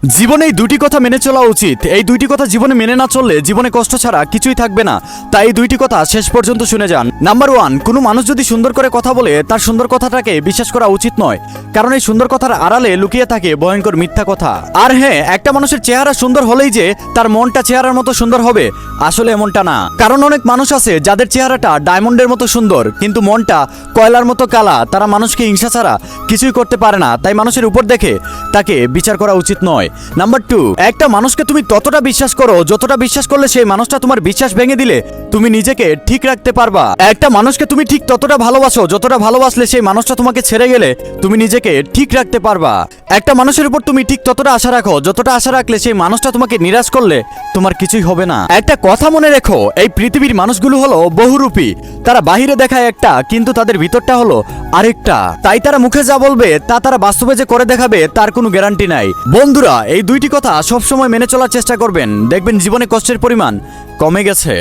জীবনে এই দুটি কথা মেনে চলা উচিত। এই দুইটি কথা জীবনে মেনে না চললে জীবনে কষ্ট ছাড়া কিছুই থাকবে না। তাই এই দুইটি কথা শেষ পর্যন্ত শুনে যান। নাম্বার 1, কোনো মানুষ যদি সুন্দর করে কথা বলে তার সুন্দর কথাটাকে বিশ্বাস করা উচিত নয়, কারণ এই সুন্দর কথার আড়ালে লুকিয়ে থাকে ভয়ঙ্কর মিথ্যা কথা। আর হ্যাঁ, একটা মানুষের চেহারা সুন্দর হলেই যে তার মনটা চেহারার মতো সুন্দর হবে, আসলে এমনটা না। কারণ অনেক মানুষ আছে যাদের চেহারাটা ডায়মন্ডের মতো সুন্দর কিন্তু মনটা কয়লার মতো কালা। তারা মানুষকে হিংসা ছাড়া কিছুই করতে পারে না, তাই মানুষের উপর দেখে তাকে বিচার করা উচিত নয়। নাম্বার 2, একটা মানুষকে তুমি ততটা বিশ্বাস করো যতটা বিশ্বাস করলে সেই মানুষটা তোমার বিশ্বাস ভেঙে দিলে তুমি নিজেকে ঠিক রাখতে পারবা। একটা মানুষকে তুমি ঠিক ততটা ভালোবাসো যতটা ভালোবাসলে সেই মানুষটা তোমাকে ছেড়ে গেলে তুমি নিজেকে ঠিক রাখতে পারবা। একটা মানুষের উপর তুমি ঠিক ততটা আশা রাখো যতটা আশা রাখলে সেই মানুষটা তোমাকে নিরাশ করলে তোমার কিছুই হবে না। একটা কথা মনে রেখো, এই পৃথিবীর মানুষগুলো হলো বহুরূপী। তারা বাহিরে দেখায় একটা কিন্তু তাদের ভিতরটা হলো আরেকটা। তাই তারা মুখে যা বলবে তা তারা বাস্তবে যে করে দেখাবে তার কোনো গ্যারান্টি নাই। বন্ধুরা, এই দুইটি কথা সবসময় মেনে চলার চেষ্টা করবেন, দেখবেন জীবনে কষ্টের পরিমাণ কমে গেছে।